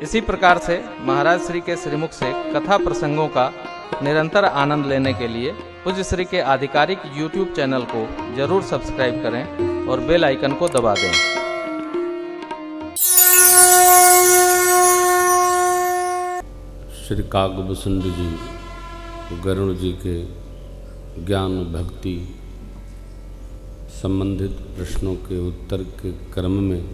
इसी प्रकार से महाराज श्री के श्रीमुख से कथा प्रसंगों का निरंतर आनंद लेने के लिए पूज्य श्री के आधिकारिक YouTube चैनल को जरूर सब्सक्राइब करें और बेल आइकन को दबा दें। श्री काकभूषुंड जी गरुड़ जी के ज्ञान भक्ति संबंधित प्रश्नों के उत्तर के क्रम में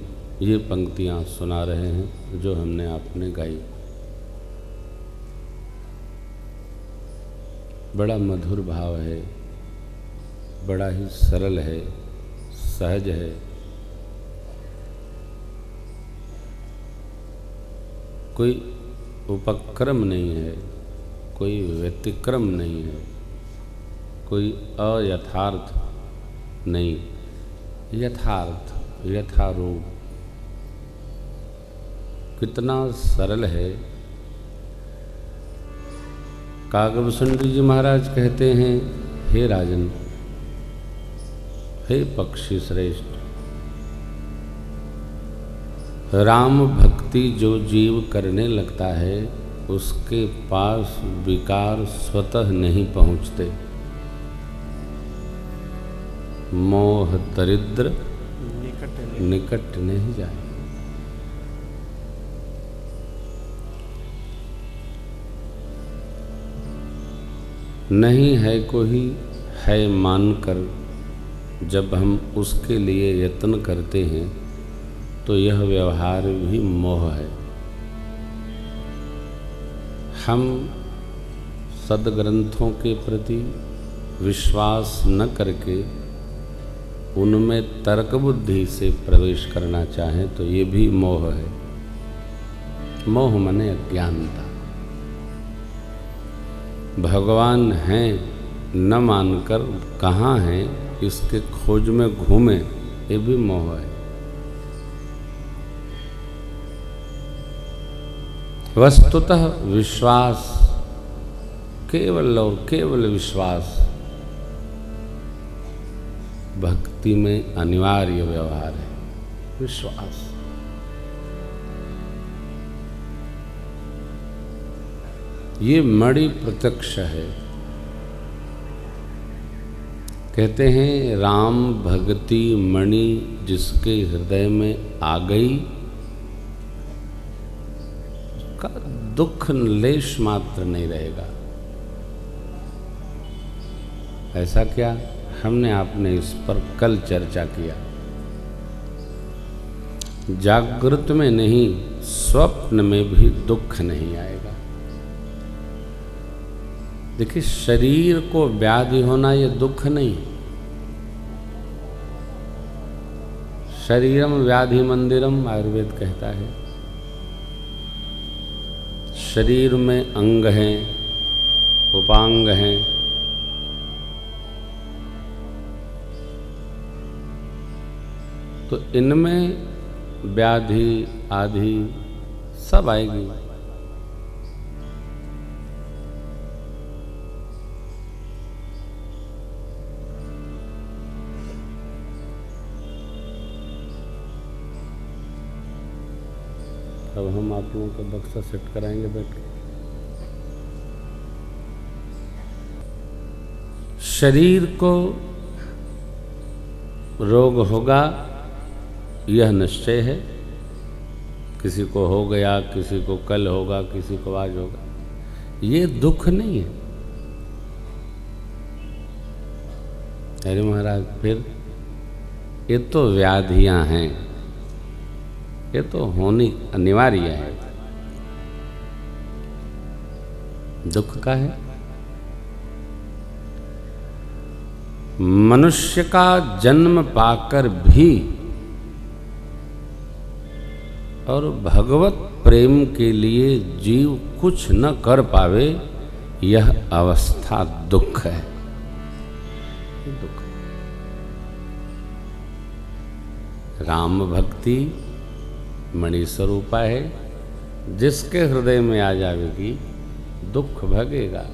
ये पंक्तियाँ सुना रहे हैं जो हमने आपने गाई। बड़ा मधुर भाव है, बड़ा ही सरल है, सहज है। कोई उपक्रम नहीं है, कोई व्यतिक्रम नहीं है, कोई अयथार्थ नहीं, यथार्थ यथारूप। कितना सरल है। काकभूषुंड जी महाराज कहते हैं, हे राजन, हे पक्षी श्रेष्ठ, राम भक्ति जो जीव करने लगता है उसके पास विकार स्वतः नहीं पहुँचते। मोह दरिद्र निकट नहीं जाए। नहीं है कोई है मानकर जब हम उसके लिए यत्न करते हैं तो यह व्यवहार भी मोह है। हम सद्ग्रंथों के प्रति विश्वास न करके उनमें तर्क बुद्धि से प्रवेश करना चाहें तो ये भी मोह है। मोह माने अज्ञानता। भगवान हैं न मानकर कहाँ हैं इसके खोज में घूमे, ये भी मोह है। वस्तुतः विश्वास, केवल और केवल विश्वास भक्ति में अनिवार्य व्यवहार है। विश्वास ये मणि प्रत्यक्ष है। कहते हैं राम भक्ति मणि जिसके हृदय में आ गई उसका दुख लेश मात्र नहीं रहेगा। ऐसा क्या? हमने आपने इस पर कल चर्चा किया। जागृत में नहीं, स्वप्न में भी दुख नहीं आएगा। देखिए, शरीर को व्याधि होना ये दुख नहीं। शरीरम व्याधि मंदिरम आयुर्वेद कहता है। शरीर में अंग हैं, उपांग हैं, तो इनमें व्याधि आदि सब आएगी। अब हम आप लोगों का बक्सा सेट कराएंगे बैठ के। शरीर को रोग होगा यह निश्चय है। किसी को हो गया, किसी को कल होगा, किसी को आज होगा। ये दुख नहीं है। अरे महाराज, फिर ये तो व्याधियां हैं, ये तो होनी अनिवार्य है। दुख का है। मनुष्य का जन्म पाकर भी और भगवत प्रेम के लिए जीव कुछ न कर पावे, यह अवस्था दुख है। दुख। राम भक्ति मणि स्वरूपा है। जिसके हृदय में आ जाएगी दुख भगेगा।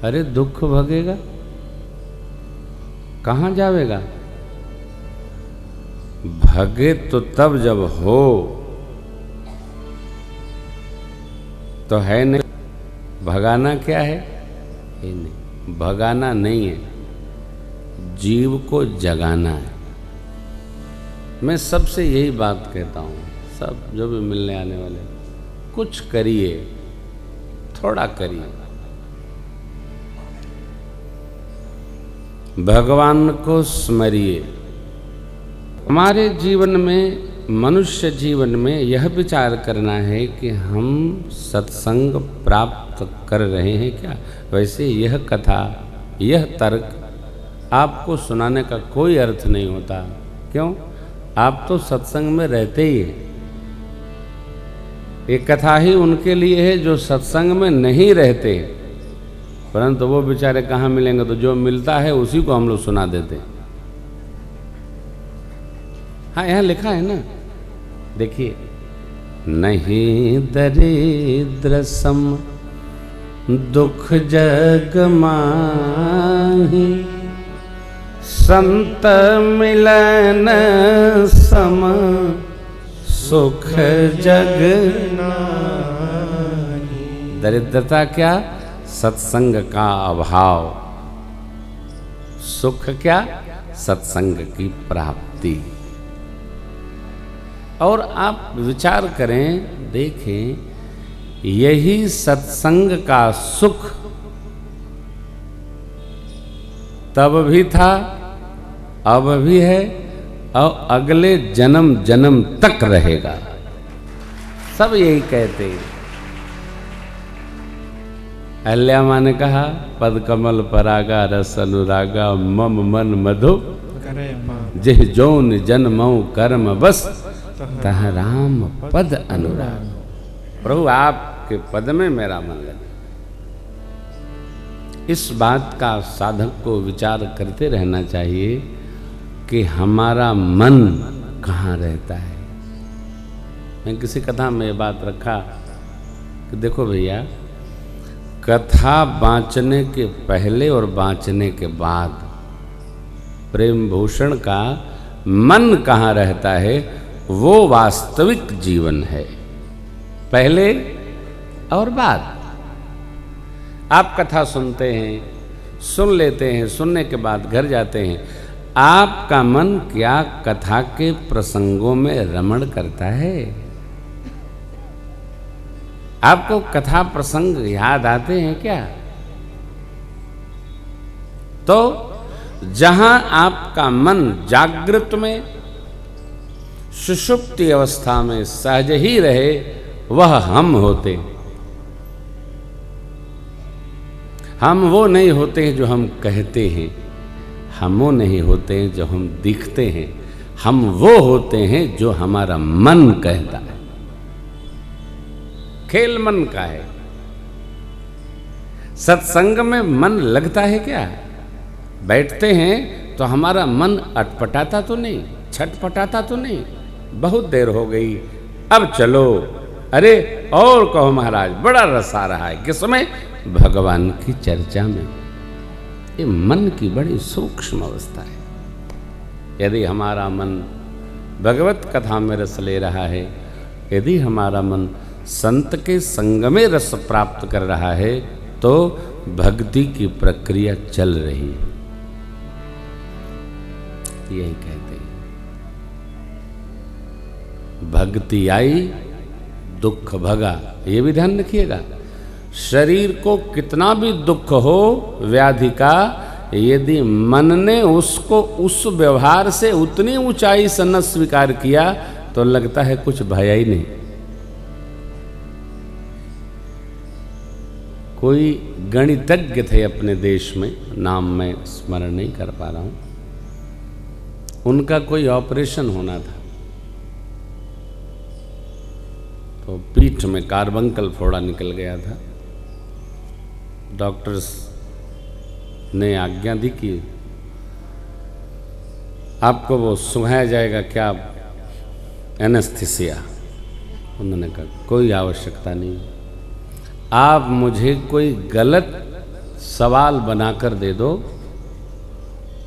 अरे दुख भगेगा, कहाँ जावेगा? भगे तो तब जब हो, तो है नहीं, भगाना क्या है? ये नहीं, भगाना नहीं है, जीव को जगाना है। मैं सबसे यही बात कहता हूँ, सब जो भी मिलने आने वाले, कुछ करिए, थोड़ा करिए, भगवान को स्मरिए। हमारे जीवन में, मनुष्य जीवन में यह विचार करना है कि हम सत्संग प्राप्त कर रहे हैं क्या। वैसे यह कथा, यह तर्क आपको सुनाने का कोई अर्थ नहीं होता। क्यों? आप तो सत्संग में रहते ही हैं। ये कथा ही उनके लिए है जो सत्संग में नहीं रहते, परंतु वो बेचारे कहाँ मिलेंगे। तो जो मिलता है उसी को हम लोग सुना देते हैं। हाँ, यहाँ लिखा है ना, देखिए, नहीं दरिद्र सम दुख जग माही, संत मिलन सम सुख जग नाही। दरिद्रता क्या? सत्संग का अभाव। सुख क्या? सत्संग की प्राप्ति। और आप विचार करें, देखें, यही सत्संग का सुख तब भी था, अब भी है, और अगले जन्म जन्म तक रहेगा। सब यही कहते हैं। अहल्या माँ ने कहा, पद कमल परागा रस अनुरागा, मम मन मधु जिह जौन जन्मऊ कर्म बस, तह राम पद अनुराग। प्रभु आपके पद में मेरा मन लगा। इस बात का साधक को विचार करते रहना चाहिए कि हमारा मन कहाँ रहता है। मैं किसी कथा में ये बात रखा कि देखो भैया, कथा बाँचने के पहले और बाँचने के बाद प्रेम भूषण का मन कहाँ रहता है, वो वास्तविक जीवन है। पहले और बाद। आप कथा सुनते हैं, सुन लेते हैं, सुनने के बाद घर जाते हैं, आपका मन क्या कथा के प्रसंगों में रमण करता है? आपको कथा प्रसंग याद आते हैं क्या? तो जहां आपका मन जागृत में, सुषुप्ति अवस्था में सहज ही रहे, वह हम होते। हम वो नहीं होते हैं जो हम कहते हैं, हम वो नहीं होते हैं जो हम दिखते हैं, हम वो होते हैं जो हमारा मन कहता है। खेल मन का है। सत्संग में मन लगता है क्या? बैठते हैं तो हमारा मन अटपटाता तो नहीं, छटपटाता तो नहीं, बहुत देर हो गई, अब चलो, अरे और कहो महाराज, बड़ा रस आ रहा है। किसमें? भगवान की चर्चा में। ये मन की बड़ी सूक्ष्म अवस्था है। यदि हमारा मन भगवत कथा में रस ले रहा है, यदि हमारा मन संत के संग में रस प्राप्त कर रहा है, तो भक्ति की प्रक्रिया चल रही है। यही कहते हैं, भक्ति आई दुख भगा। ये भी ध्यान रखिएगा, शरीर को कितना भी दुख हो, व्याधि का, यदि मन ने उसको उस व्यवहार से उतनी ऊंचाई से न स्वीकार किया, तो लगता है कुछ भया ही नहीं। कोई गणितज्ञ थे अपने देश में, नाम मैं स्मरण नहीं कर पा रहा हूं, उनका कोई ऑपरेशन होना था, तो पीठ में कार्बंकल फोड़ा निकल गया था। डॉक्टर्स ने आज्ञा दी कि आपको वो सुहाया जाएगा क्या, एनेस्थीसिया। उन्होंने कहा कोई आवश्यकता नहीं, आप मुझे कोई गलत सवाल बनाकर दे दो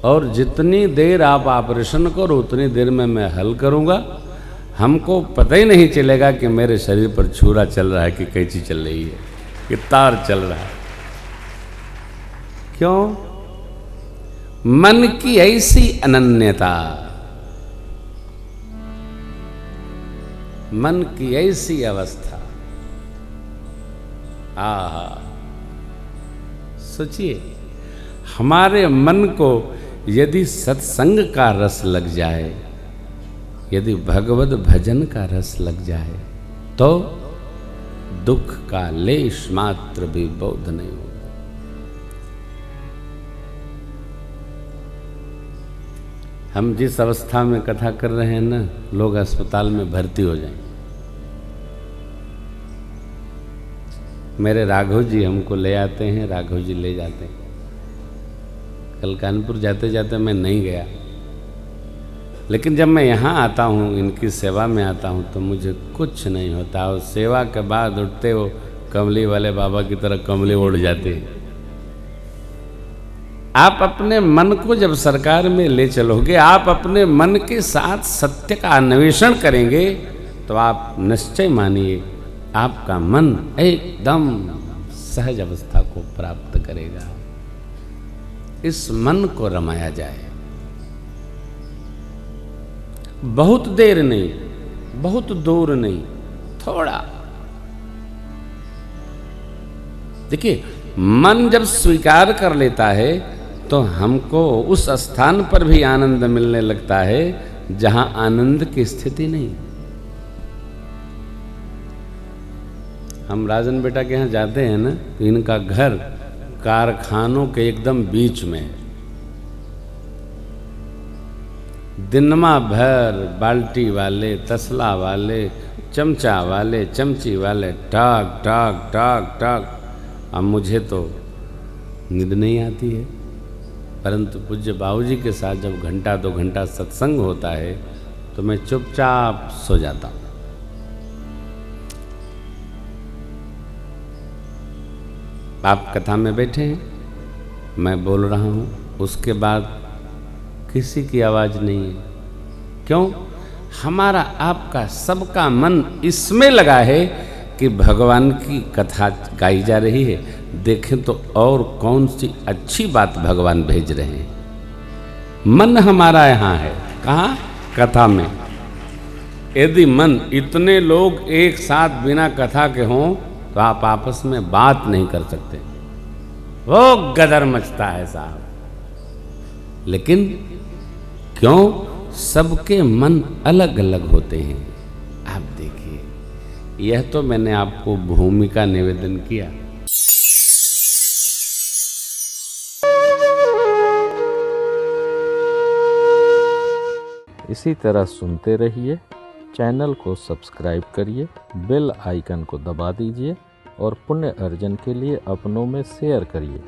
और जितनी देर आप ऑपरेशन करो उतनी देर में मैं हल करूँगा। हमको पता ही नहीं चलेगा कि मेरे शरीर पर छुरा चल रहा है कि कैंची चल रही है, कि तार चल रहा है। क्यों? मन की ऐसी अनन्यता, मन की ऐसी अवस्था। आहा, सोचिए, हमारे मन को यदि सत्संग का रस लग जाए, यदि भगवत भजन का रस लग जाए, तो दुख का लेश मात्र भी बोध नहीं होगा। हम जिस अवस्था में कथा कर रहे हैं ना, लोग अस्पताल में भर्ती हो जाएं। मेरे राघव जी हमको ले आते हैं, राघव जी ले जाते हैं। कल कानपुर जाते जाते मैं नहीं गया, लेकिन जब मैं यहाँ आता हूँ, इनकी सेवा में आता हूँ, तो मुझे कुछ नहीं होता। और सेवा के बाद उठते वो कमली वाले बाबा की तरह कमली उड़ जाते हैं। आप अपने मन को जब सरकार में ले चलोगे, आप अपने मन के साथ सत्य का अन्वेषण करेंगे, तो आप निश्चय मानिए आपका मन एकदम सहज अवस्था को प्राप्त करेगा। इस मन को रमाया जाए, बहुत देर नहीं, बहुत दूर नहीं, थोड़ा। देखिए, मन जब स्वीकार कर लेता है तो हमको उस स्थान पर भी आनंद मिलने लगता है जहां आनंद की स्थिति नहीं। हम राजन बेटा के यहाँ जाते हैं ना, तो इनका घर कारखानों के एकदम बीच में है। दिनमा भर बाल्टी वाले, तसला वाले, चमचा वाले, चमची वाले, टाक टाक टाक टाक। अब मुझे तो नींद नहीं आती है, परंतु पूज्य बाबूजी के साथ जब घंटा 2 घंटा सत्संग होता है तो मैं चुपचाप सो जाता हूँ। आप कथा में बैठे हैं, मैं बोल रहा हूँ, उसके बाद किसी की आवाज़ नहीं है। क्यों? हमारा आपका सबका मन इसमें लगा है कि भगवान की कथा गाई जा रही है, देखें तो और कौन सी अच्छी बात भगवान भेज रहे हैं। मन हमारा यहाँ है, कहाँ? कथा में। यदि मन, इतने लोग एक साथ बिना कथा के हों तो आप आपस में बात नहीं कर सकते, वो गदर मचता है साहब। लेकिन क्यों? सबके मन अलग अलग होते हैं। आप देखिए, यह तो मैंने आपको भूमिका निवेदन किया। इसी तरह सुनते रहिए, चैनल को सब्सक्राइब करिए, बेल आइकन को दबा दीजिए और पुण्य अर्जन के लिए अपनों में शेयर करिए।